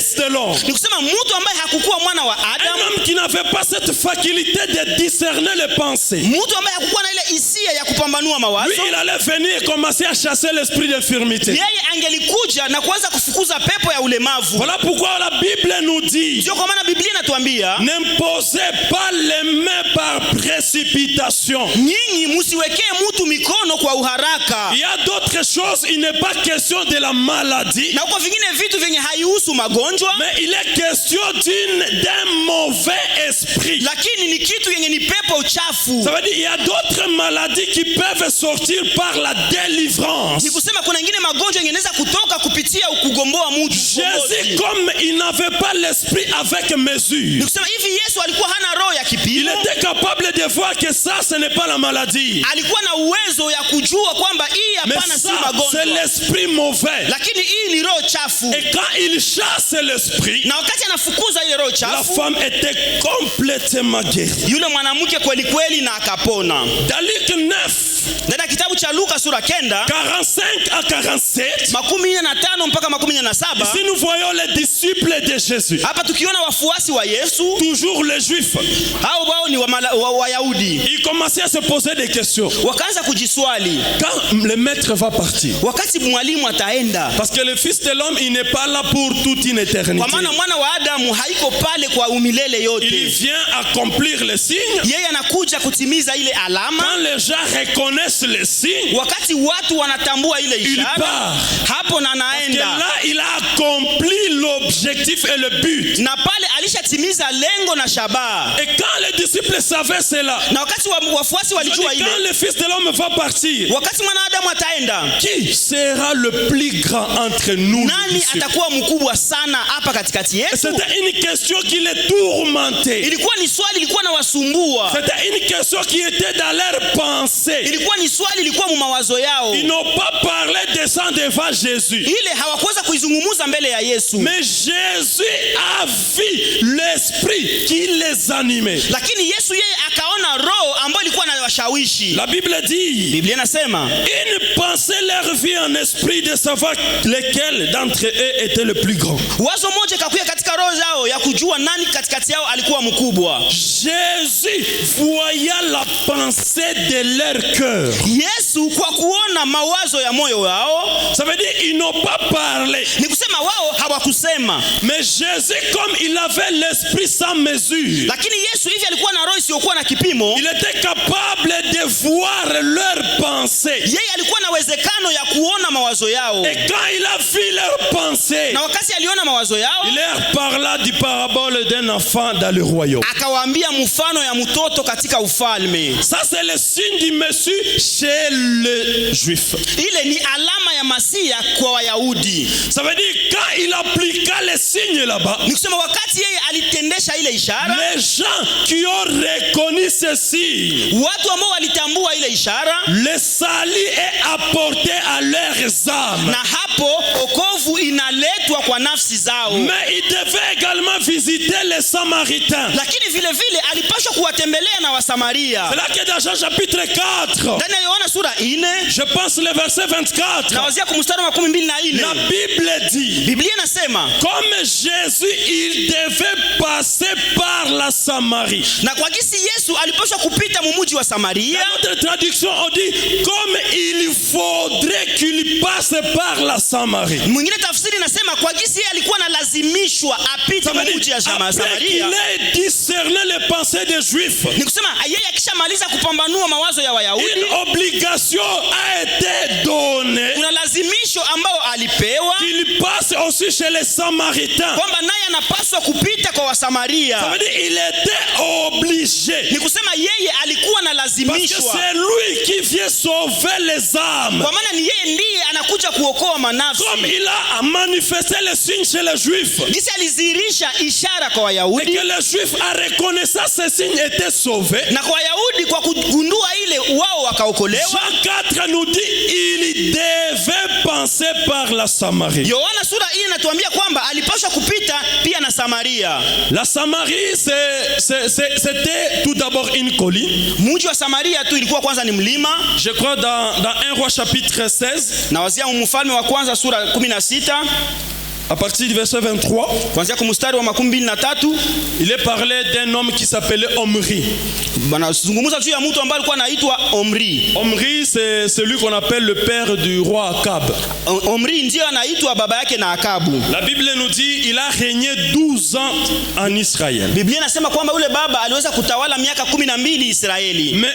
fils de l'homme, Ni kusema mtu ambaye hakukuwa mwana wa un Adamu, homme qui n'avait pas cette faculté de discerner les pensées, mtu ambaye hakukuwa na ile hisia ya kupambanua mawazo, lui il allait venir et commencer à chasser l'esprit d'infirmité. yeye angelikuja na kuanza kufukuza pepo ya ulemavu. Voilà pourquoi la Bible nous dit: Ndio kwa maana Biblia inatuambia n'imposez pas les mains par précipitation. nyinyi msiwekee mtu mikono kwa uharaka. Il y a d'autres choses, il n'est pas question de la maladie, Na kwa vingine vitu vyenye haihusu magonjwa, mais il est question d'un mauvais esprit. lakini ni kitu yenye ni pepo uchafu. Ça veut dire il y a d'autres maladies qui peuvent sortir par la délivrance. Ni kusema kuna ingine magonjwa yenye inaweza kutoka kupitia kugomboa mtu. Jésus, comme il n'avait pas l'esprit avec Ni mesure, kusema hivi Yesu alikuwa hana roho ya il kipimo. était capable de voir que ça, ce n'est pas la maladie, Alikuwa na uwezo ya kujua kwamba hii mais hapana si ça, c'est magonjwa, l'esprit mauvais. lakini hii ni roho chafu. Et quand il chasse l'esprit, Na wakati anafukuza ile roho la chafu, femme était complètement guérie. yule mwanamke kweli kweli na akapona. Dans Luc 9, Ndani ya kitabu cha Luka sura 9 45 à 47, 45 mpaka 47, si nous voyons les disciples de Jésus, hapa tukiona wafuasi wa Yesu, toujours les Juifs, hao wao ni Wayahudi, ils commençaient à se poser des questions. wakaanza kujiswali Quand le maître va partir, wakati mwalimu ataenda, parce que le Fils de l'homme, il n'est pas là pour toute une éternité. kwa maana mwana wa Adamu haiko pale kwa umilele Il yote. vient accomplir les signes. Yeye anakuja kutimiza ile Quand alama. les gens reconnaissent les signes, Wakati watu wanatambua ile il ishara, part. hapo na Que naenda, là, il a accompli l'objectif et le but. na pale alishatimiza lengo na shabaha. Et quand les disciples savaient cela, Na wakati wafuasi walijua ile, quand le Fils de l'homme va partir, wakati mwana Adamu ataenda, qui sera le plus grand entre nous, les nani disciples? atakuwa mkubwa sana hapa katikati yetu? C'était une question qui les tourmentait. Ilikuwa ni swali ilikuwa na wasumbua. C'était une question qui était dans leur pensée. Ilikuwa ni swali ilikuwa mu mawazo yao. Ils n'ont pas parlé de ça devant Jésus. Ile hawakuweza kuizungumuza mbele ya Yesu. Mais Jésus a vu l'esprit qui les animait. Lakini Yesu yeye akaona roho ambayo ilikuwa inawashawishi. La Bible dit, Biblia inasema ils pensaient leur vie en esprit de savoir lequel d'entre eux était le plus grand. wazo moja kakuya katika roho zao ya kujua nani katikati yao alikuwa mkubwa. Jésus voyait la pensée de leur cœur. Yesu kwa kuona mawazo ya moyo wao, Ça veut dire ils n'ont pas parlé. ni kusema wao hawakusema, Mais Jésus, comme il avait l'esprit sans mesure, lakini Yesu hivi alikuwa na roho isiyokuwa na kipimo. il était capable de voir leurs pensées. Yeye alikuwa na uwezekano ya kuona mawazo yao, Et quand il a vu leurs pensées, na wakati aliona mawazo yao, il leur parla du parabole d'un enfant dans le royaume. akawaambia mfano ya mtoto katika ufalme. Ça, c'est le signe du Messie chez les Juifs. Ile ni alama ya Masia kwa Wayahudi. Ça veut dire, quand il appliqua les signes là-bas, Ni kusema wakati yeye alitendesha ile ishara, les gens qui ont reconnu ces signes, watu ambao walitambua ile ishara, le salut est apporté à leurs âmes. na hapo okovu inaletwa kwa nafsi zao. Mais il devait également visiter les Samaritains. Lakini vile vile alipaswa kuwatembelea na Wasamaria. C'est là que dans Jean chapitre 4, Ndani ya Yohana sura 4 je pense le verset 24, na wazia kumstari wa 12. la Bible dit, Biblia inasema, comme Jésus, il devait passer par la Samarie. na kwa gisi Yesu alipaswa kupita mumuji wa Samaria. Dans notre traduction, on dit, comme il faudrait qu'il passe par la Samarie. Mwingine tafsiri inasema kwa gisi yeye alikuwa analazimishwa apite Ça veut mumuji dire, ya après qu'il Samaria. ait discerné les pensées des Juifs, Ni kusema yeye akishamaliza kupambanua mawazo ya Wayahudi, une obligation a été donnée kuna lazimisho ambao alipewa qu'il passe aussi chez les Samaritains. kwamba naye anapaswa kupita kwa Ça Wasamaria. veut dire il était obligé. Ni kusema yeye alikuwa Parce que analazimishwa, c'est lui qui vient sauver les âmes. kwa maana ni yeye ndiye anakuja kuokoa manafsi. Comme il a manifesté les signes chez les Juifs, Gisi alizihirisha ishara kwa et Wayahudi, que les Juifs, en reconnaissant ces signes, étaient sauvés. na kwa Wayahudi kwa kugundua ile wao wakaokolewa. Jean 4 nous dit il devait passer par la Samarie. Yohana sura hii inatuambia kwamba alipaswa kupita pia na Samaria. La Samarie, c'était tout d'abord une colline. Mji wa Samaria tu ilikuwa kwanza ni mlima. Je crois dans 1 Roi chapitre 16, Na wazia Mfalme wa kwanza sura 16, à partir du verset 23, kuanzia kwa mstari wa 23, il est parlé d'un homme qui s'appelait Omri. banazungumza juu ya mtu ambaye alikuwa anaitwa Omri. Omri, c'est celui qu'on appelle le père du roi Akab. Omri ndiye anaitwa baba yake na Akabu. La Bible nous dit il a régné 12 ans en Israël. Biblia inasema kwamba yule baba aliweza kutawala miaka 12 Israeli. Mais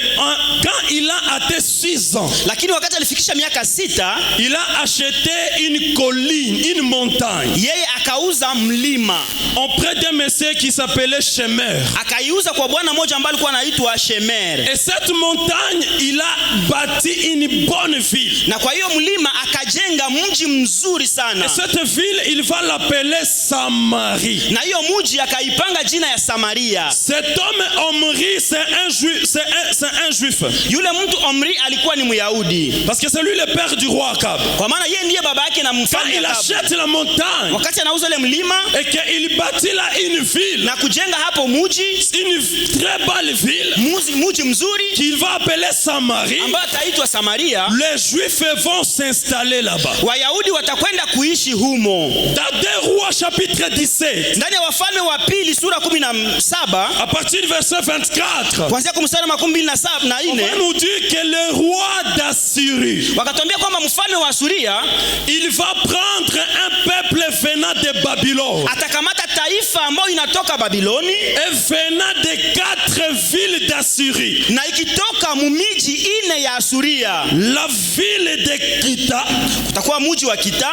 quand il a atteint 6 ans, Lakini wakati alifikisha miaka 6, il a acheté une colline, une montagne, yeye akauza mlima. auprès d'un monsieur qui s'appelait Shemer. Akaiuza kwa bwana mmoja ambaye alikuwa anaitwa Shemer. Et cette montagne, il a bâti une bonne ville. Na kwa hiyo mlima akajenga mji mzuri sana. Et cette ville, il va l'appeler Samarie. Na hiyo mji akaipanga jina ya Samaria. Cet homme Omri, c'est un juif, c'est un juif. Yule mtu Omri alikuwa ni Myahudi. Parce que c'est lui le père du roi Akab. Kwa maana yeye ndiye baba yake na Quand mfalme il Akabu. achète la montagne Wakati anauza ile mlima et qu'il bâtit là une ville, na kujenga hapo mji, une très belle ville mji mzuri qu'il va appeler Samarie, ambao ataitwa Samaria, les Juifs vont s'installer là-bas. Wayahudi watakwenda kuishi humo. Dans 2 Rois chapitre 17, Ndani ya Wafalme wa pili sura 17, à partir du verset 24, kuanzia kwa mstari wa 27 na on va 4, nous dire que le roi d'Assyrie, wakatuambia kwamba mfalme wa Asuria il va prendre un peuple venant de Babylone atakamata taifa ambayo inatoka Babiloni et venant de 4 villes d'Assyrie. na ikitoka mumiji 4 ya Asuria. La ville de Kita, Kutakuwa mji wa Kita,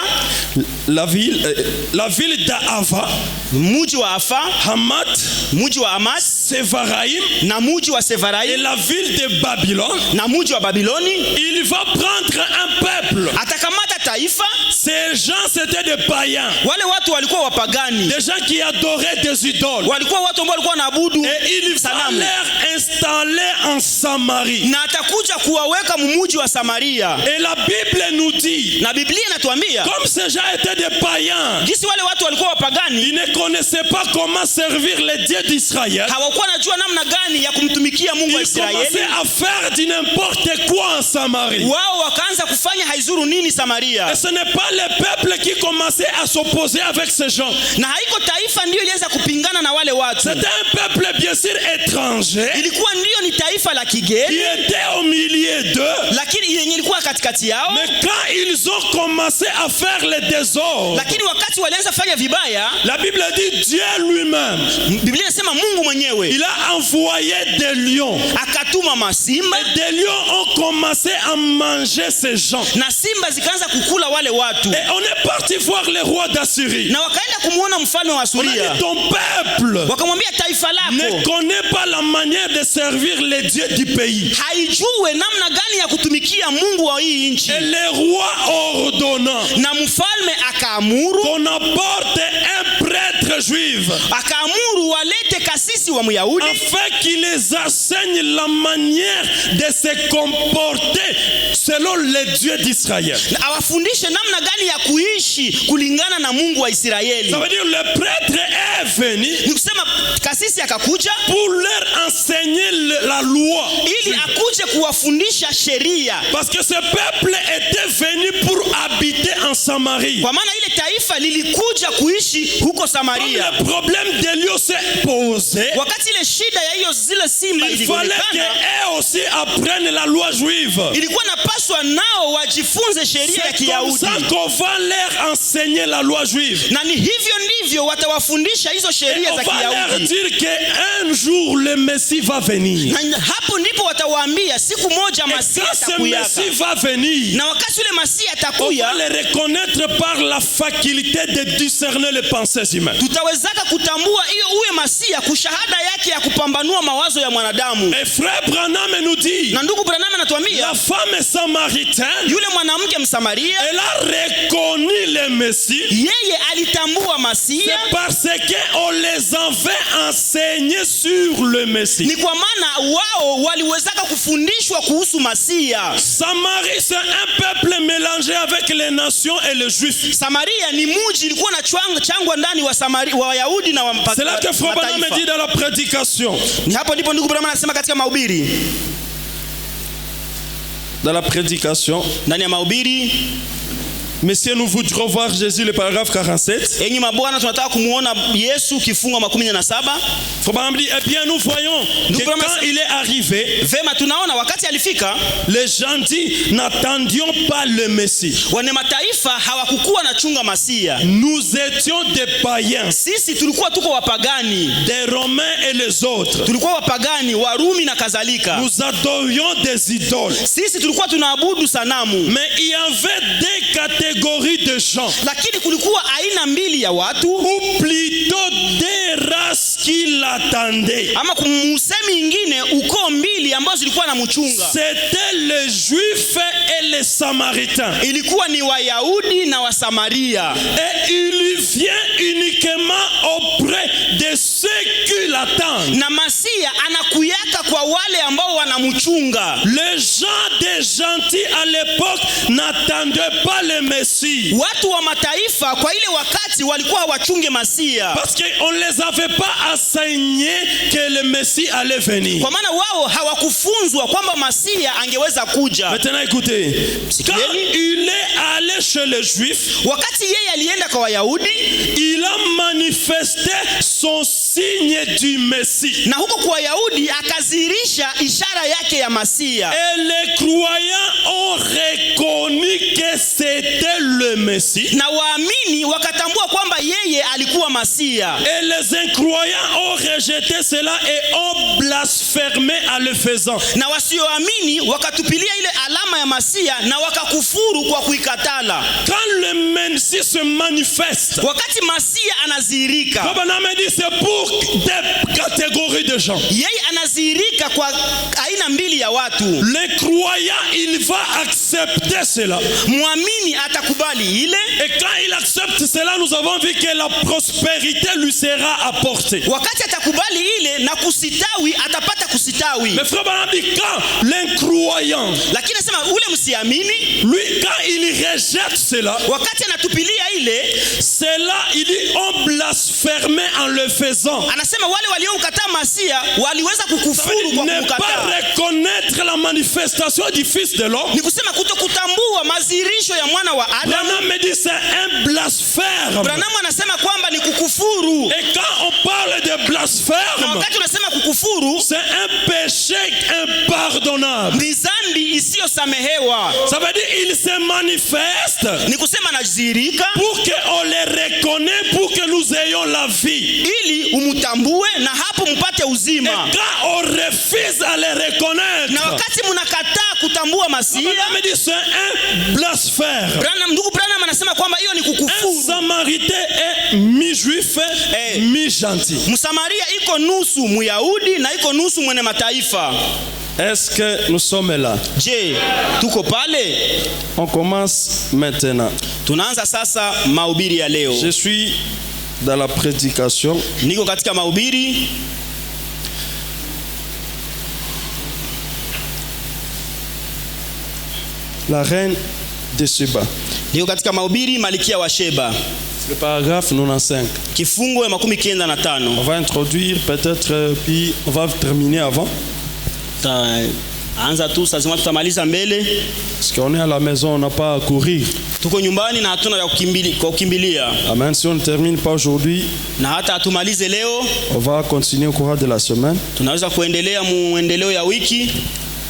la ville d'Ava, mji wa Afa, Hamat, mji wa Hamat Sevaraim na mji wa et Sevaraim la ville de Babylone. na mji wa Babiloni. Il va prendre un peuple. Atakamata taifa. Ces gens c'était des païens, Wale watu walikuwa wapagani, des gens qui adoraient des idoles. walikuwa watu ambao walikuwa wanaabudu Et il va sanamu, les installer en Samarie. na atakuja kuwaweka mumuji wa Samaria. Et la Bible nous dit, Na Biblia inatuambia comme ces gens étaient des païens, jinsi wale watu walikuwa wapagani, ils ne connaissaient pas comment servir les dieux d'Israël. hawakuwa najua namna gani ya kumtumikia Mungu wa Ils commençaient Israeli. à faire du n'importe quoi en Samarie. Wao wakaanza kufanya haizuru nini Samaria. Et ce n'est pas le peuple qui commençait à s'opposer avec ces gens. Na haiko taifa ndio iliweza kupingana na wale watu. C'était un peuple bien sûr étranger Ilikuwa ndio ni taifa la qui kigeni, était au milieu d'eux. lakini yenye ilikuwa katikati yao. Mais quand ils ont commencé à faire le désordre, Lakini wakati walianza fanya vibaya, la Bible dit Dieu lui-même, Biblia inasema Mungu mwenyewe il a envoyé des lions. akatuma masimba, Et des lions ont commencé à manger ces gens. na simba zikaanza kukula wale watu. Et on est parti voir le roi d'Assyrie. Na wakaenda kumuona mfalme wa On a Asuria, dit ton peuple wakamwambia taifa ne lako connaît pas la manière de servir les dieux du pays. haijue namna gani ya kutumikia Mungu wa hii nchi. Et le roi ordonnant Na mfalme akaamuru, qu'on apporte un prêtre juif akaamuru walete kasisi wa Myahudi afin qu'il les enseigne la manière de se comporter selon les dieux d'Israël. na awafundishe namna gani ya kuishi kulingana na Mungu wa Israeli. Ça veut dire le prêtre est venu Ni kusema kasisi akakuja pour leur enseigner la loi. ili akuje kuwafundisha sheria, Parce que ce peuple était venu pour habiter en Samarie. kwa maana ile taifa lilikuja kuishi huko Comme Samaria. le problème de Dieu s'est posé, Wakati ile shida ya hiyo zile simba il fallait ilionekana, qu'eux aussi apprennent la loi juive. ilikuwa napaswa nao wajifunze sheria ya C'est comme ça Kiyahudi, qu'on va leur enseigner la loi juive. na ni hivyo ndivyo watawafundisha hizo Et sheria on za va leur Kiyahudi. dire qu'un jour le Messie va venir. Na hapo ndipo watawaambia siku moja Et Masihi quand ce atakuyaka, Messie va venir, na wakati ule Masihi on va atakuya, le reconnaître par la faculté de discerner les pensées humaines. tutawezaka kutambua hiyo uwe Masihi kushahada yake ya kupambanua mawazo ya mwanadamu. Et frère Branham nous dit, Na ndugu Branham anatuambia la femme samaritaine, yule mwanamke Msamaria, elle a reconnu le Messie. yeye alitambua Masihi C'est parce qu'on les avait enseignés sur le Messie. ni kwa maana wao waliwezaka kufundishwa kuhusu Masia. Samarie, c'est un peuple mélangé avec les nations et les Juifs. Samaria ni muji ilikuwa na changwa ndani wa Wayahudi na C'est là que Frère Branham mataifa. dit dans la prédication. Ni hapo ndipo ndugu Branham anasema katika mahubiri, Dans la prédication, ndani ya mahubiri Messieurs, nous voudrons voir Jésus, le paragraphe 47. Enyi mabwana, tunataka kumuona Yesu kifungo 17. Eh bien, nous voyons que quand il est arrivé, vema tunaona wakati alifika, les gens disent, n'attendions pas le Messie. Wane mataifa hawakukuwa na chunga Masia. Nous étions des païens. Sisi tulikuwa tuko wapagani, des Romains et les autres. Tulikuwa wapagani, Warumi na kadhalika. Nous adorions des idoles. Sisi tulikuwa tunaabudu sanamu. Mais il y avait des catégories de gens. Lakini kulikuwa aina mbili ya watu, ou plutôt des races qui l'attendaient. Ama kumusemi ingine uko mbili ambazo zilikuwa na mchunga. C'était les Juifs et les Samaritains. Ilikuwa ni Wayahudi na Wasamaria. Et il vient uniquement auprès de ceux qui l'attendent. Na Masia anakuyaka kwa wale ambao wanamchunga. Les gens des gentils à l'époque n'attendaient pas le Messie. Watu wa mataifa kwa ile wakati walikuwa wachunge Masia. Parce qu'on les avait pas enseigné que le Messie allait venir. Kwa maana wao hawakufunzwa kwamba Masia angeweza kuja. Maintenant écoutez, quand il est allé chez les Juifs, wakati yeye alienda kwa Wayahudi, il a manifesté son signe du Messie. Na huko kwa Wayahudi akazirisha ishara yake ya Masia. Et les croyants ont reconnu que c'était le Messie. Na waamini wakatambua kwamba yeye alikuwa Masia. Et les incroyants ont rejeté cela et ont blasphémé en le faisant. Na wasioamini wakatupilia ile alama ya Masia na wakakufuru kwa kuikatala. Quand le Messie se manifeste, wakati Masia anazirika, c'est pour des catégories de gens. Yeye anazirika kwa aina mbili ya watu. Les croyants, il va accepter cela. Muamini atakubali ile. Et quand il accepte cela, nous avons vu que la prospérité lui sera apportée. Wakati atakubali ile na kusitawi, atapata kusitawi. Mais frère Branham dit quand l'incroyant, lakini nasema ule msiamini, lui quand il rejette cela, wakati anatupilia ile, cela il dit on blasphémait en le faisant. Anasema wale waliomkataa Masia waliweza kukufuru kwa kumkataa. Ne pas reconnaître la manifestation du Fils de l'homme. Ni kusema kutokutambua mazirisho ya mwana wa Adamu. Branham me dit c'est un blasphème. Branham anasema kwamba ni kukufuru. Et quand on parle de blasphème, na wakati unasema kukufuru, c'est un péché impardonnable. Ni dhambi isiyosamehewa. Ça veut dire il se manifeste. Ni kusema anazirika pour que on les reconnaisse, pour que nous ayons la vie. Ili umutambue na hapo mpate uzima. Et quand on refuse à les reconnaître, na wakati mnakataa kutambua Masia, me dit c'est un blasphème. Ndugu Branham anasema kwamba hiyo ni kukufuru. Un Samaritain est mi-juif, mi-gentil. Msamaria iko nusu Myahudi na iko nusu mwenye mataifa. Est-ce que nous sommes là? Je, tuko pale? On commence maintenant. Tunaanza sasa mahubiri ya leo. Je suis dans la prédication. Niko katika mahubiri. La reine de Sheba. Niko katika mahubiri Malikia wa Sheba. Le paragraphe 95. Kifungo ya 95. On va introduire peut-être puis on va terminer avant. Anza tu sasa tutamaliza mbele. Parce qu'on est à la maison, on n'a pas à courir. Tuko nyumbani na hatuna ya kukimbilia. Amen. Si on ne termine pas aujourd'hui, na hata atumalize leo, on va continuer au cours de la semaine. Tunaweza kuendelea muendeleo ya wiki.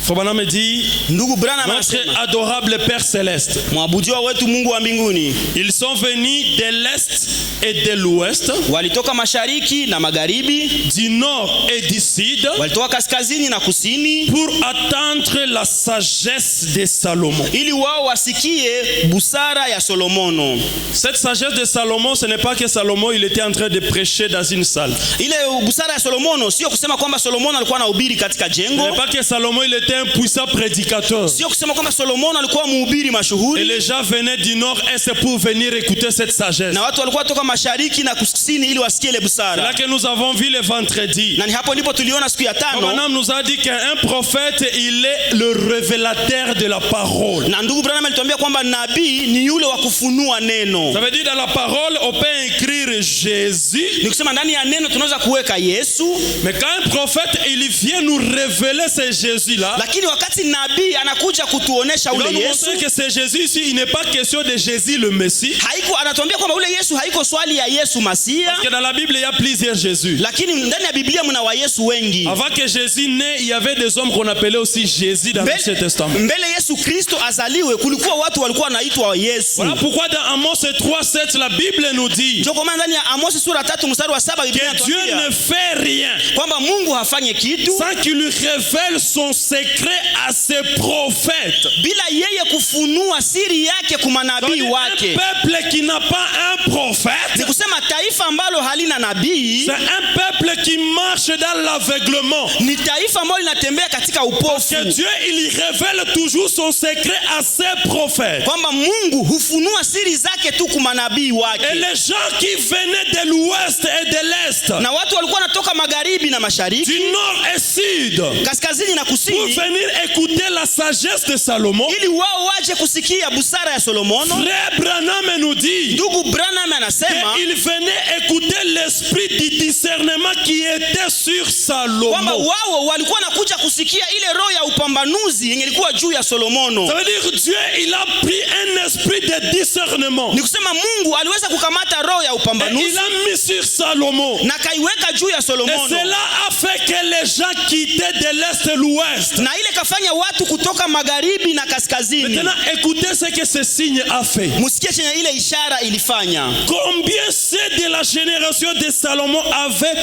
Frère me dit, ndugu Branham notre adorable Père céleste, mwabudiwa wetu Mungu wa mbinguni, ils sont venus de l'est et de l'ouest, walitoka mashariki na magharibi, du nord et du sud, walitoka kaskazini na kusini, pour attendre la sagesse de Salomon. Ili wao wasikie busara ya Solomono. Cette sagesse de Salomon, ce n'est pas que Salomon il était en train de prêcher dans une salle. Ile busara ya Solomono sio kusema kwamba Solomono alikuwa anahubiri katika jengo. Ce n'est pas que Salomon il était un puissant prédicateur. Sio kusema kwamba Solomono alikuwa mhubiri mashuhuri. Et les gens venaient du nord est pour venir écouter cette sagesse. Na watu walikuwa toka mashariki na kusini ili wasikie ile busara. C'est là que nous avons vu le vendredi. Na ni hapo ndipo tuliona siku ya tano. Branham nous a dit qu'un prophète il est le révélateur de la parole. Na ndugu Branham alituambia kwamba nabii ni yule wa kufunua neno. Ça veut dire dans la parole on peut écrire Jésus. Ni kusema ndani ya neno tunaweza kuweka Yesu. Mais quand un prophète il vient nous révéler ce Jésus là, Lakini wakati nabii anakuja kutuonesha il va ule nous Yesu, montrer que c'est Jésus ici. Il n'est pas question de Jésus le Messie. haiko anatuambia kwamba ule Yesu haiko swali ya Yesu Masia, Parce que dans la Bible, il y a plusieurs Jésus. lakini ndani ya Biblia mna wa Yesu wengi. Avant que Jésus naisse, il y avait des hommes qu'on appelait aussi Jésus dans l'Ancien Testament. Mbele Yesu Kristo azaliwe kulikuwa watu walikuwa wanaitwa Yesu. Voilà pourquoi dans Amos 3:7, la Bible nous dit Ndio kwa maana ndani ya Amos sura 3 mstari wa 7 Biblia que Dieu inatuambia ne fait rien kwamba Mungu hafanye kitu sans qu'il lui révèle son secret à ses prophètes. bila yeye kufunua siri yake kwa manabii Donc, un wake. peuple qui n'a pas un Ni prophète, kusema taifa ambalo halina nabii c'est un peuple qui marche dans l'aveuglement. ni taifa ambalo linatembea katika upofu, Que Dieu, il y révèle toujours son secret à ses prophètes. kwamba Mungu hufunua siri zake tu kwa manabii Et wake. les gens qui venaient de l'ouest et de l'est, Na watu walikuwa wanatoka magharibi na mashariki, du nord et sud, kaskazini na pour kusini, venir écouter la sagesse de Salomon, ili wao waje kusikia busara ya Solomono. Frère Branham nous dit Ndugu Branham anasema qu'il venait écouter l'esprit du discernement qui était sur kwamba Salomon. wao walikuwa nakuja kusikia ile roho ya upambanuzi yenye ilikuwa juu ya Solomono. Ça veut dire que Dieu, il a pris un esprit de discernement. Ni kusema Mungu aliweza kukamata roho ya Et upambanuzi il a mis sur Salomon. na kaiweka juu ya Et Solomono, cela a fait que les gens quittaient de l'est et l'ouest. na ile kafanya watu kutoka magharibi na kaskazini. Maintenant, écoutez ce que ce signe a fait. Musikie chenye ile ishara ilifanya. Combien ceux de la génération de Salomon avaient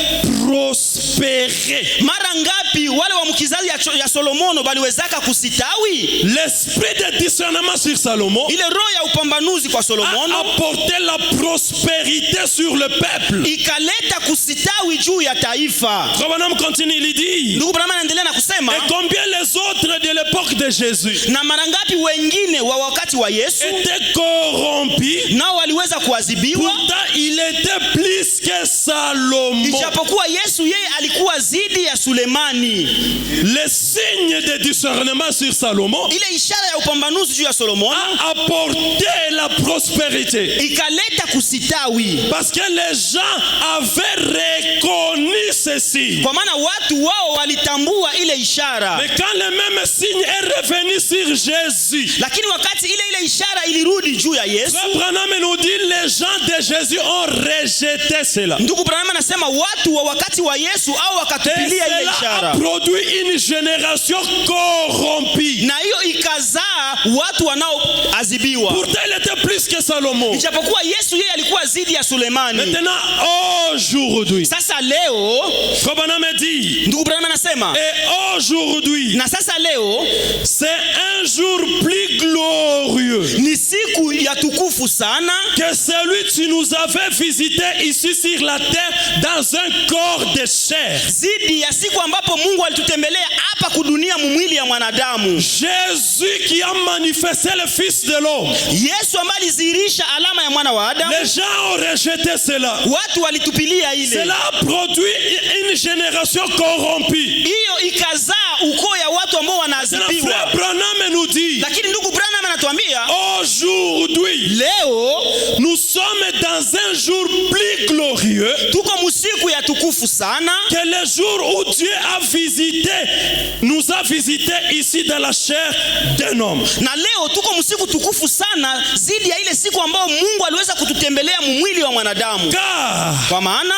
prospéré. Mara ngapi wale wa mkizazi ya Solomono baliwezaka kusitawi? L'esprit de discernement sur Salomon Ile roho ya upambanuzi kwa a Solomono apporté la prospérité sur le peuple. ikaleta kusitawi juu ya taifa. Branham continue, il dit, Ndugu Branham anaendelea na kusema, et combien les autres de l'époque de Jésus na mara ngapi wengine wa wakati wa Yesu étaient corrompus, nao waliweza kuadhibiwa, pourtant il était plus que Salomon. ijapokuwa Yesu yeye alikuwa zidi ya Sulemani. Le signe de discernement sur Salomon Ile ishara ya upambanuzi juu ya Solomono a apporté la prospérité. ikaleta kusitawi, Parce que les gens avaient reconnu ceci. kwa maana watu wao walitambua ile ishara. Mais quand le même signe est revenu sur Jésus, Lakini wakati ile ishara ilirudi juu ya Yesu, Frère Branham nous dit les gens de Jésus ont rejeté cela. ndugu Branham anasema watu wa wakati wa Yesu au Et wakatupilia ile cela a ishara, produit une génération corrompue. na hiyo ikazaa watu wanaoadhibiwa. Pourtant, il était plus que Salomon. Ijapokuwa Yesu yeye alikuwa zidi ya Sulemani. Maintenant, aujourd'hui, Sasa leo Frère Branham dit, ndugu Branham anasema, et aujourd'hui, na sasa leo c'est un jour plus glorieux ni siku ya tukufu sana que celui que tu nous avais visité ici sur la terre dans un corps de chair. zidi ya siku ambapo Mungu alitutembelea hapa kudunia mumwili ya mwanadamu. Jésus qui a manifesté le Fils de l'homme. Yesu ambaye alizihirisha alama ya mwana wa Adamu, Les gens ont rejeté cela. watu walitupilia ile. Cela a produit une génération corrompue. Hiyo ikazaa ukoo ya watu ambao Maintenant, Frère wanaadhibiwa. Branham nous dit, Lakini ndugu Branham anatuambia aujourd'hui, leo nous sommes dans un jour plus glorieux tuko musiku ya tukufu sana, que le jour où Dieu a visité, nous a visité ici dans la chair d'un homme. na leo tuko musiku tukufu sana zidi ya ile siku ambayo Mungu aliweza kututembelea mumwili wa mwanadamu. Car Kwa maana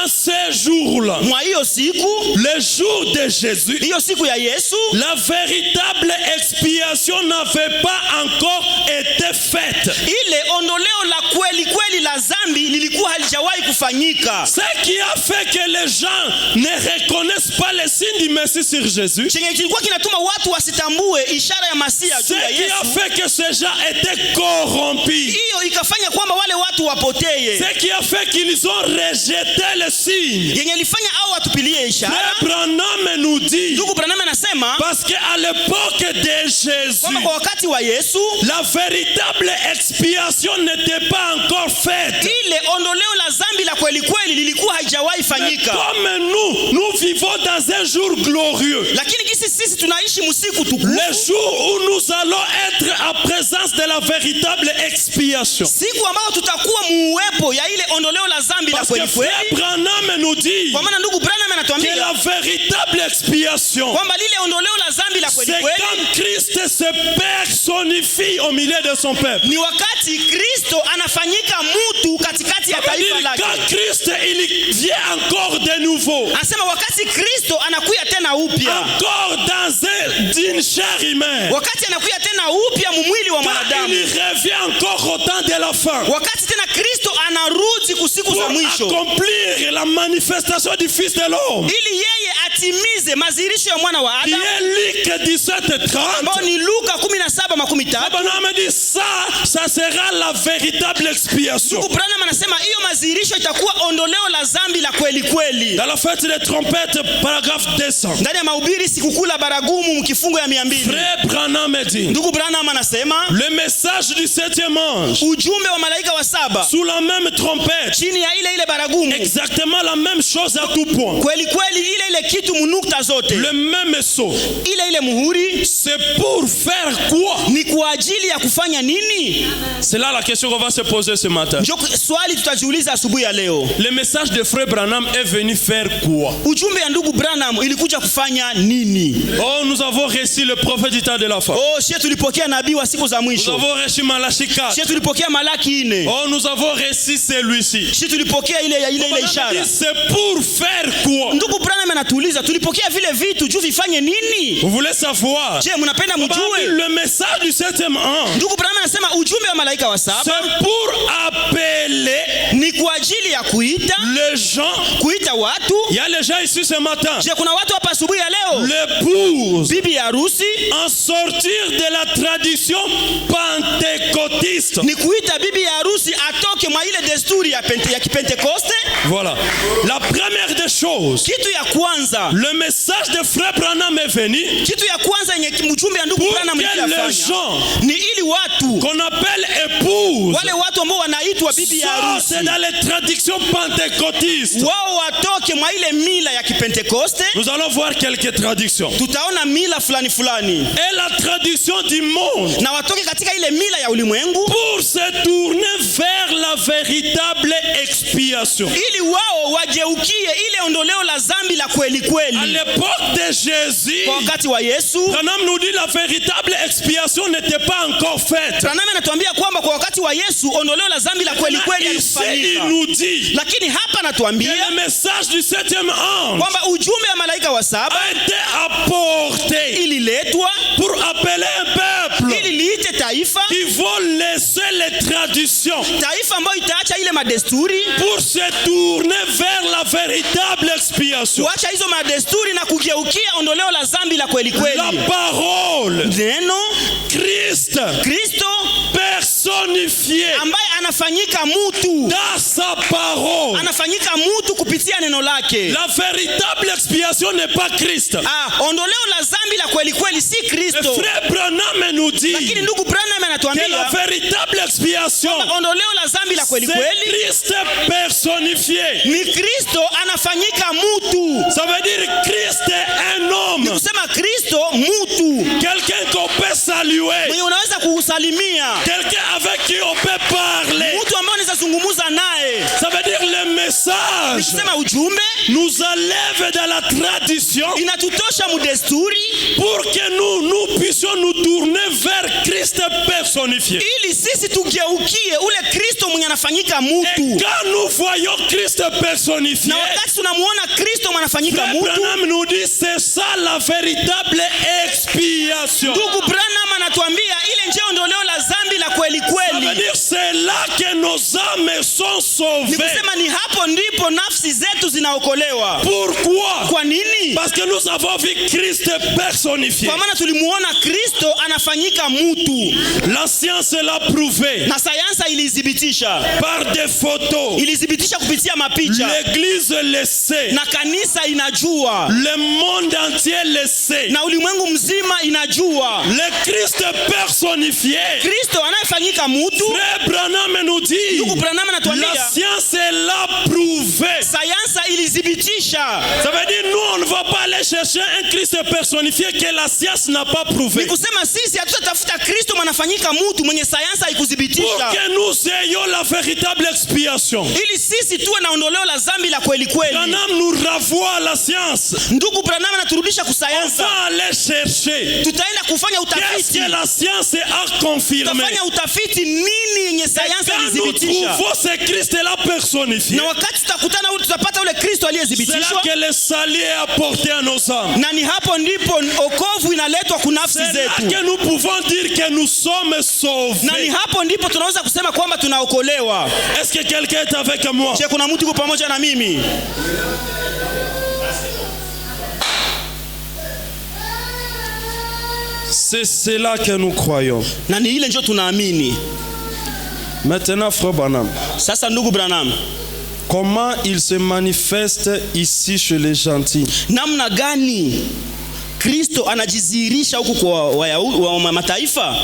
en ce jour-là, mwa hiyo siku, le jour de Jésus, hiyo siku ya Yesu, la véritable expiation n'avait pas encore été faite. ile ondoleo la kweli kweli la zambi lilikuwa halijawahi kufanyika. Ce qui a fait que les gens ne reconnaissent pas les signes du Messie sur Jésus, Chenye kilikuwa kinatuma watu wasitambue ishara ya Masia ce juu ya qui a Yesu, fait que ces gens étaient corrompus, hiyo ikafanya kwamba wale watu wapoteye. ce qui a fait qu'ils ont rejeté le signe. Yenye ilifanya au watupilie ishara. Frère Branham nous dit, Ndugu Branham anasema parce qu'à l'époque de Jésus, kwamba kwa wakati wa Yesu la véritable expiation n'était pas encore faite. ile ondoleo la zambi la kweli kweli lilikuwa haijawahi Mais fanyika. comme nous vivons dans un jour glorieux. Lakini sisi tunaishi msiku tukufu. Le jour où nous allons être en présence de la véritable expiation. Siku ambayo tutakuwa muwepo ya ile ondoleo la dhambi la kweli kweli. Parce que Frère Branham nous dit kwa maana ndugu Branham anatuambia que la véritable expiation, kwamba lile ondoleo la dhambi la kweli c'est kweli quand Christ se personnifie au milieu de son peuple. ni wakati Kristo anafanyika mtu katikati ya taifa lake. Quand Christ il vient encore de nouveau, Anasema wakati Kristo anakuja tena upya, encore dans une chair humaine, wakati anakuja tena upya mwili wa quand mwanadamu, il revient encore au temps de la fin, wakati tena Kristo anarudi kusiku za pour mwisho accomplir la manifestation du Fils de l'homme, ili yeye atimize mazirisho ya mwana wa qui Adamu est Luc 17:30. ambao ni Luka 17:13. Branham dit ça sera la véritable expiation. Ndugu Branham anasema hiyo mazirisho itakuwa ondoleo la dhambi la kweli kweli. Dans la fête des trompettes, paragraphe 200. Ndani ya mahubiri sikukuu la baragumu mkifungo ya 200. Frère Branham dit, Ndugu Branham anasema le message du septième ange, ujumbe wa malaika wa saba sous la même trompette, chini ya ile baragumu, exactement la même chose à tout point. kweli kweli ile kitu munukta zote, Le même sceau. ile muhuri C'est pour faire quoi? ni kwa ajili ya kufanya nini? C'est là la question qu'on va se poser ce matin. Ndio swali tutajiuliza asubuhi ya leo. Le message de Frère Branham est venu faire quoi? Ujumbe ya ndugu Branham ilikuja kufanya nini? Oh, nous avons reçu le prophète du temps de la fin. Oh, sisi tulipokea nabii wa siku za Nous mwisho. avons reçu Malachi 4. Sisi tulipokea Malaki 4. Oh, nous avons reçu celui-ci. Sisi tulipokea ile ishara. C'est pour faire quoi? Ndugu Branham anatuuliza tulipokea vile vitu juu vifanye nini? Vous voulez savoir? Je, mnapenda mjue? Le message du septième ange, Ndugu Branham anasema ujumbe wa malaika wa saba c'est pour appeler ni kwa ajili ya kuita les gens. kuita watu. Il y a les gens ici ce matin. Je, kuna watu hapa asubuhi ya leo, L'épouse, bibi harusi, en sortir de la tradition pentecôtiste. ni kuita bibi harusi atoke mwa ile desturi ya Kipentekoste. Voilà. La première des choses, Kitu ya kwanza, le message de Frère Branham est venu kitu ya kwanza yenye mjumbe ya ndugu pour Branham que les alifanya gens ni ili watu qu'on appelle épouses wale watu ambao wanaitwa bibi ya harusi sortent dans les traditions pentecôtistes. wao watoke mwa ile mila ya Kipentekoste. Nous allons voir quelques traductions. Tutaona mila fulani fulani Et la tradition du monde, na watoke katika ile mila ya ulimwengu pour se tourner vers la véritable expiation. ili wao wageukie ile ondoleo la dhambi la kweli À kweli. l'époque de Jésus, Kwa wakati wa Yesu, Branham nous dit la véritable expiation n'était pas encore faite. Branham anatuambia kwamba kwa wakati wa Yesu ondoleo la dhambi la kweli kweli Ici, il halifanyika. nous dit Lakini hapa que anatuambia le message du septième ange kwamba ujumbe wa malaika wa saba a été apporté ililetwa pour appeler un peuple ili liite taifa, qui vont laisser les traditions taifa ambayo itaacha ile madesturi, pour se tourner vers la véritable expiation. kuacha hizo madesturi na kugeukia ondoleo la dhambi la kweli La kweli. parole, Neno Christ Kristo personnifié ambaye anafanyika mtu, dans sa parole. anafanyika mtu kupitia neno lake. La véritable expiation n'est pas Christ. Ondoleo la dhambi la kweli kweli si Le Kristo. frère Branham nous dit Lakini que ndugu Branham la anatuambia véritable expiation, ondoleo la dhambi la kweli c'est kweli Christ personnifié. ni Kristo anafanyika mtu. Ça veut dire Christ est un homme, Kusema Kristo mtu quelqu'un qu'on peut saluer, mwenye unaweza kuusalimia, quelqu'un avec qui on peut parler. mtu ambaye unaweza zungumza naye. Ça veut dire le message Kusema ujumbe nous enlève dans la tradition inatutosha mudesturi pour que nous puissions nous tourner vers Christ personnifié. ili sisi tugeukie ule Kristo mwenye anafanyika Et mtu. quand nous voyons Christ personnifié, Na wakati tunamuona Kristo mwenye anafanyika Frère mtu, Branham nous dit c'est ça la véritable expiation. ndugu Branham anatuambia ile njia ondoleo la dhambi la kweli Ça veut kweli. dire c'est là que nos âmes sont Ni sauvées. kusema ni hapo ndipo nafsi zetu zinaokolewa. Pourquoi? Kwa nini? Parce que nous avons vu Christ personnifié. Kwa maana tulimuona Kristo anafanyika mtu, La science l'a prouvé na sayansa ilithibitisha, par des photos. ilithibitisha kupitia mapicha, L'église le sait. na kanisa inajua, Le monde entier le sait. na ulimwengu mzima inajua Le Christ personnifié. Kristo anayefanyika mtu. Frère Branham nous dit, Ndugu Branham la anatuambia science l'a prouvé. sayansa alithibitisha. Ça veut dire nous on ne va pas aller chercher un Christ personnifié que la science n'a pas prouvé. Ni kusema sisi hatutatafuta Kristo mwanafanyika mtu mwenye sayansi haikuthibitisha. Pour que nous ayons la véritable expiation. Ili sisi tuwe na ondoleo la dhambi la kweli kweli. Branham nous renvoie à la science. Ndugu Branham anaturudisha On kusayansi. va aller chercher. Tutaenda kufanya Qu'est-ce utafiti. que la science a confirmé? Tutafanya utafiti nini yenye sayansi Quand nous ilithibitisha. trouvons ce Christ-là personnifié, Na wakati tutakutana ule tutapata ule Kristo c'est là aliyethibitishwa. que le salut est apporté à nos âmes. Na ni hapo ndipo okovu inaletwa kunafsi C'est là zetu. que nous pouvons dire que nous sommes Na ni sauvés. hapo ndipo tunaweza kusema kwamba tunaokolewa. Est-ce que quelqu'un est avec moi? Je, kuna mtu yuko pamoja na mimi? C'est cela que nous croyons. Na ni ile ndio tunaamini. Maintenant, frère Branham, Sasa ndugu Branham, comment il se manifeste ici chez les gentils? namna gani Kristo anajidhihirisha huku kwa wa mataifa?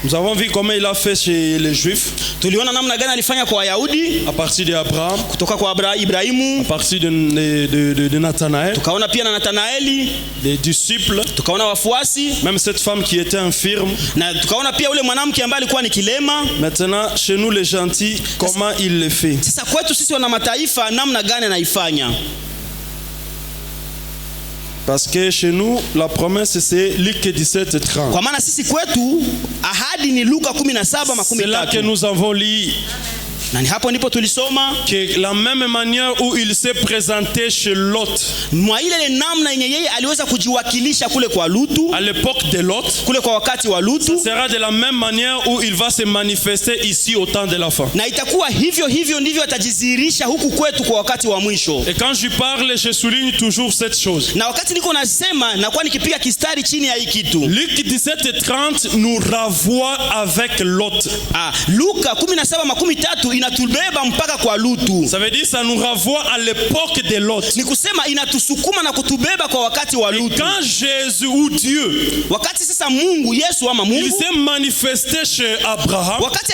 Nous avons vu comment il a fait chez les Juifs, Tuliona namna gani alifanya kwa Wayahudi à partir d'Abraham, kutoka kwa Ibrahimu, à partir de Nathanaël, tukaona pia na Nathanaeli, des disciples, tukaona wafuasi, même cette femme qui était infirme. na tukaona pia ule mwanamke ambaye alikuwa ni kilema. Maintenant, chez nous les gentils, comment il le fait? Sasa kwetu sisi wana mataifa namna gani anaifanya? Parce que chez nous, la promesse c'est Luc 17:30. Kwa maana sisi kwetu ahadi ni Luka C'est là que 17:13. nous avons lu Na ni hapo ndipo tulisoma que la même manière où il s'est présenté chez Lot, mwa ile namna yenye yeye aliweza kujiwakilisha kule kwa Lutu, à l'époque de Lot, kule kwa wakati wa Lutu, sera de la même manière où il va se manifester ici au temps de la fin. na itakuwa hivyo hivyo ndivyo atajidhihirisha huku kwetu kwa wakati wa mwisho. Et quand je parle, je souligne toujours cette chose. Na wakati niko nasema nakuwa nikipiga kistari chini ya hii kitu. Luc 17:30 nous renvoie avec Lot. Luka 17:13 inatubeba mpaka kwa Lutu. Ça veut dire ça nous renvoie à l'époque de Lot. Ni kusema inatusukuma na kutubeba kwa wakati wa Et Lutu. quand Jésus ou Dieu, Wakati sasa Mungu, Yesu ama il Mungu, s'est manifesté chez Abraham, wakati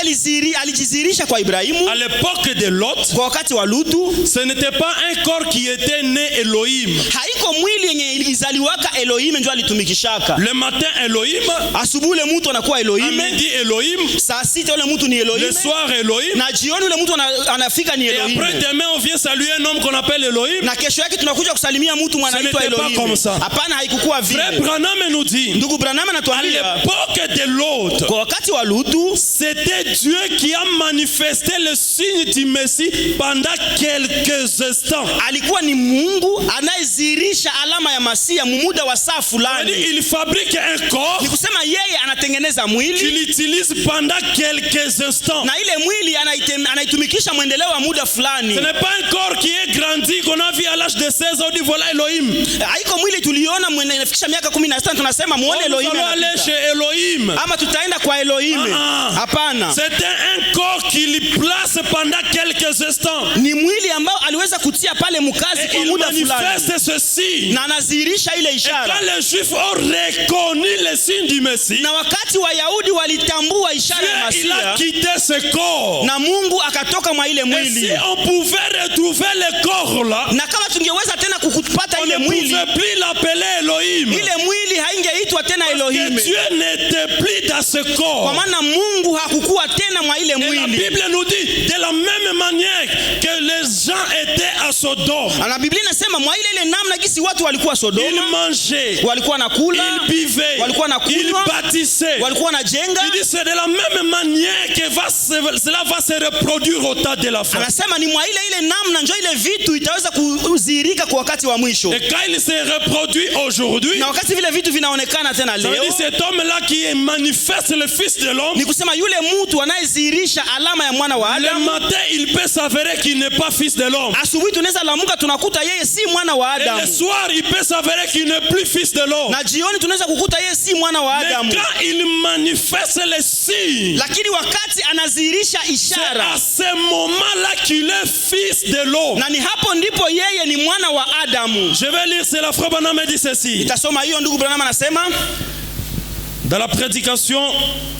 alijidhihirisha kwa Ibrahimu, à l'époque de Lot, kwa wakati wa Lutu, ce n'était pas un corps qui était né Elohim. haiko mwili yenye izaliwaka Elohim ndio alitumikishaka. Le matin Elohim, Asubuhi ule mtu anakuwa à Elohim, midi Elohim, saa sita ule mtu ni Elohim, le soir Elohim, na jioni ule mtu anafika ni et Elohim. après demain on vient saluer un homme qu'on appelle Elohim. Na kesho yake tunakuja kusalimia mtu mwanaitwa Ce n'était pas Elohim. comme ça. Hapana, haikukuwa Frère vile. Branham nous dit, Ndugu Branham à anatuambia l'époque de Lot, kwa wakati wa Lutu c'était Dieu qui a manifesté le signe du Messie pendant quelques instants. alikuwa ni Mungu anayedhihirisha alama ya Masia muda wa saa fulani. Il fabrique un corps Ni kusema yeye anatengeneza qu'il mwili utilise pendant quelques instants. na ile mwili anaitumikisha mwendeleo wa muda fulani. Ce n'est pas un corps qui est grandi, qu'on a vu à l'âge de 16 ans, on dit voilà Elohim. Haiko mwili tuliona mwenye inafikisha miaka 16 tunasema muone Nous Elohim allons aller anapita. chez Elohim. Ama tutaenda kwa Elohim. Hapana. C'était un corps qu'il place pendant quelques instants. Ni mwili ambao aliweza kutia pale mkazi Et kwa il muda fulani. manifeste ceci. Na anadhihirisha ile Et ishara. quand les Juifs ont reconnu le signe du Messie, Na wakati Wayahudi walitambua ishara ya Dieu il a Masia, quitté ce corps. na Mungu akatoka mwa ile Et mwili. si on pouvait retrouver le corps là, Na kama tungeweza tena kukupata on ile ne mwili, pouvait plus l'appeler Elohim. ile mwili haingeitwa tena Elohim. Et Dieu n'était plus dans ce Kwa corps. maana Mungu hakukuwa tena mwa ile Et la mwili. Bible nous dit de la même manière que les gens étaient à Sodome. Na Biblia inasema mwa ile namna gisi watu walikuwa Ils Sodoma, mangeaient, walikuwa nakula, ils buvaient, walikuwa ils nakunywa, bâtissaient. walikuwa najenga. Il dit c'est de la même manière que cela va se reproduire au temps de la fin. Anasema ni mwa ile namna ndio ile vitu itaweza kudhihirika kwa wakati wa mwisho. Et quand il se reproduit aujourd'hui, Na wakati vile vitu vinaonekana tena ça veut leo, dire cet homme-là qui manifeste le Fils de l'homme, ni kusema yule mtu anayedhihirisha alama ya mwana wa le Adamu. matin il peut s'avérer qu'il n'est pas Fils de l'homme. Asubuhi tunaweza lamuka tunakuta yeye si mwana wa Et le Adamu, soir il peut s'avérer qu'il n'est plus Fils de l'homme. na jioni tunaweza kukuta yeye si mwana wa Mais Adamu. quand il manifeste les signes, Lakini wakati anadhihirisha c'est ishara, à ce moment-là qu'il est Fils de l'homme. na ni hapo ndipo yeye ni mwana wa Adamu. Je vais lire, c'est la frère Branham dit ceci. Nitasoma hiyo, ndugu Branham anasema Dans la prédication,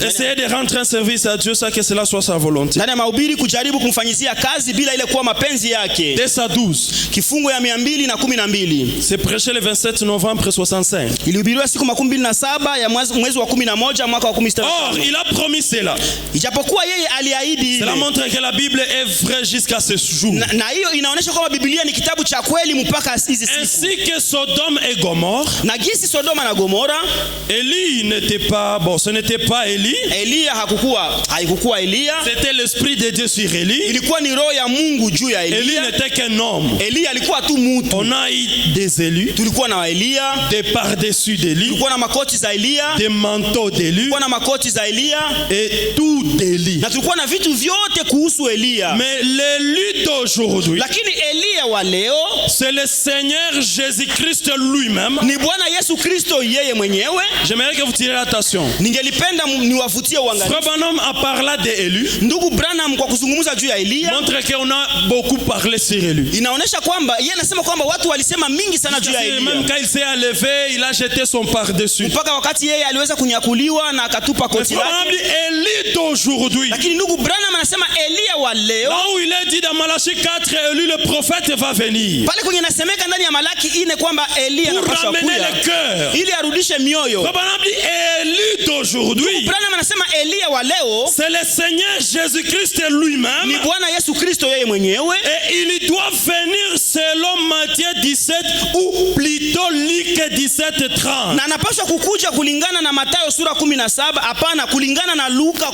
essayez de rendre un service à Dieu sans que cela soit sa volonté. Ndani ya mahubiri kujaribu kumfanyizia kazi bila ile kuwa mapenzi yake. 2 à 12. Kifungo ya 212. C'est prêché le 27 novembre 65. Ilihubiriwa siku 27 ya mwezi wa 11 mwaka wa 16. Or, il a promis cela. Ijapokuwa yeye aliahidi. Cela montre que la Bible est vraie jusqu'à ce jour. Na hiyo inaonyesha kwamba Biblia ni kitabu cha kweli mpaka hizi siku. Ainsi que Sodome et Gomorrhe. Na gisi Sodoma na Gomora, Élie n'était pas bon, ce n'était pas Élie. Elia haikuwa Elia. C'était l'esprit de Dieu sur Élie. Ilikuwa ni roho ya Mungu juu ya Elia. Élie n'était qu'un homme. Elia alikuwa tu mtu. On a eu des élus. Tulikuwa na Elia, Des par-dessus d'Élie. tulikuwa na makoti za Elia, Des manteaux d'Élie. tulikuwa na makoti za Elia, Et tout d'Élie. na tulikuwa na vitu vyote kuhusu Elia. Mais l'élu d'aujourd'hui, Lakini Elia wa leo c'est le Seigneur Jésus-Christ lui-même. ni Bwana Yesu Kristo yeye mwenyewe. J'aimerais que vous tirez l'attention. Ningelipenda niwavutie uangalifu. Frère Branham a parlé d'Élu. Ndugu Branham kwa kuzungumza juu ya Elia Montre qu'on a beaucoup parlé sur Élu. inaonesha kwamba yeye anasema kwamba watu walisema mingi sana juu ya Elia. Même quand il s'est enlevé, il a jeté son par-dessus. Mpaka wakati yeye aliweza kunyakuliwa na akatupa Mais koti Frère Branham lake. dit Élie d'aujourd'hui. Lakini ndugu Branham anasema Elia wa leo, Là où il est dit dans Malachie 4, Élie le prophète va venir. pale kwenye nasemeka ndani ya Malaki 4 kwamba Elia Pour anapaswa ramener kuja le cœur. ili arudishe mioyo. Frère Branham dit Élie d'aujourd'hui. Branham anasema Elia wa leo C'est le Seigneur Jésus-Christ lui-même. ni Bwana Yesu Kristo yeye mwenyewe, Et il doit venir selon Matthieu 17 ou plutôt Luc 17:30. na anapaswa kukuja kulingana na Mathayo sura 17, hapana kulingana na Luka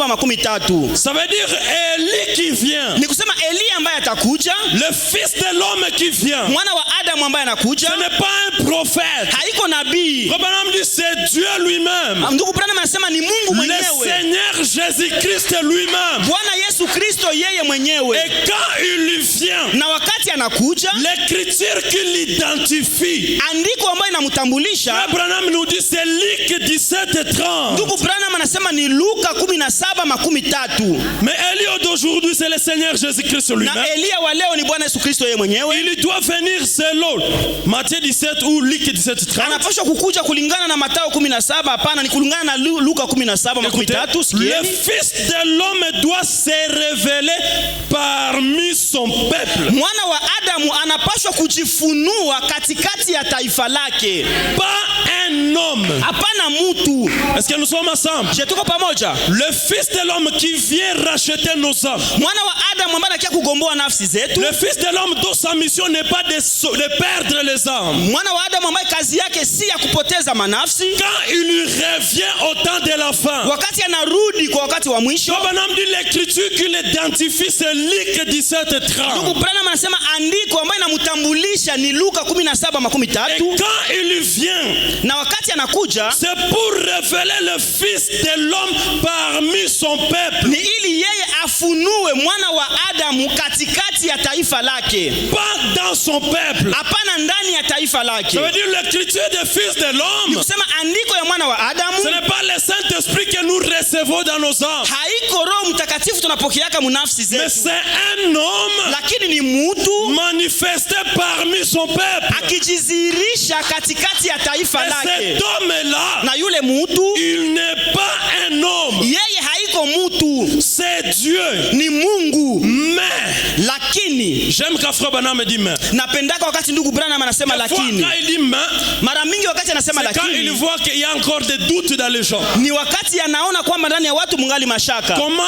17:13. Ça veut dire Élie qui vient. Ni kusema Elia ambaye atakuja, Le fils de l'homme qui vient. mwana wa Adamu ambaye anakuja, Ce n'est pas un prophète. haiko nabii. Branham dit c'est Dieu lui-même. Ndugu Branham anasema ni Mungu Le mwenyewe, Seigneur Jésus-Christ lui-même. Bwana Yesu Kristo yeye mwenyewe. Et quand il vient, Na wakati anakuja, l'écriture qui l'identifie. andiko ambayo inamtambulisha, Branham nous dit c'est Luc 17:30. ndugu Branham anasema ni Luka 17:13. Mais Élie d'aujourd'hui c'est le Seigneur Jésus-Christ Na lui-même. Elia wa leo ni Bwana Yesu Kristo yeye mwenyewe. Il doit venir selon Matthieu 17 ou Luc 17:30. Anapaswa kukuja kulingana na Mathayo 17, hapana ni kulingana na Luka 17:13. Le Sikieni. Fils de l'homme doit se révéler parmi son peuple. Mwana wa Adamu anapaswa kujifunua katikati ya taifa lake, Pas un homme. hapana mtu. Est-ce que nous sommes ensemble? Je tuko pamoja. Le Fils de l'homme qui vient racheter nos âmes. Mwana wa Adamu ambaye anakia kugomboa nafsi zetu. Le Fils de l'homme dont sa mission n'est pas de perdre les âmes. Mwana wa Adamu ambaye kazi yake si ya kupoteza manafsi. Quand il revient au temps de la fin. Wakati anarudi kwa wakati wa mwisho. Branham dit l'écriture qui l'identifie c'est Luc 17:30. Ndugu Branham anasema andiko ambayo inamtambulisha ni Luka Et 17:13. quand il vient, Na wakati anakuja c'est pour révéler le Fils de l'homme parmi son peuple. ni ili yeye afunue mwana wa Adamu katikati ya taifa lake, Pas dans son peuple. hapana ndani ya taifa lake. Ça veut dire l'écriture des fils de Ni l'homme. kusema andiko ya mwana wa Adamu Ce n'est pas le Saint-Esprit que nous recevons dans nos âmes. haiko Roho Mtakatifu tunapokeaka munafsi Mais zetu, c'est un homme lakini ni mutu manifesté parmi son peuple. akijizirisha katikati ya taifa Et lake. cet homme-là, Na yule mutu il n'est pas un homme. yeye haiko mutu, C'est Dieu. ni Mungu. Mais, Lakini j'aime quand Frère Branham me dit mais. napendaka wakati ndugu Branham anasema Des fois, lakini, quand il dit mais, mara mingi wakati anasema c'est quand il lakini voit qu'il y a encore des doutes dans les gens. ni wakati anaona kwamba ndani ya watu mungali mashaka. Comment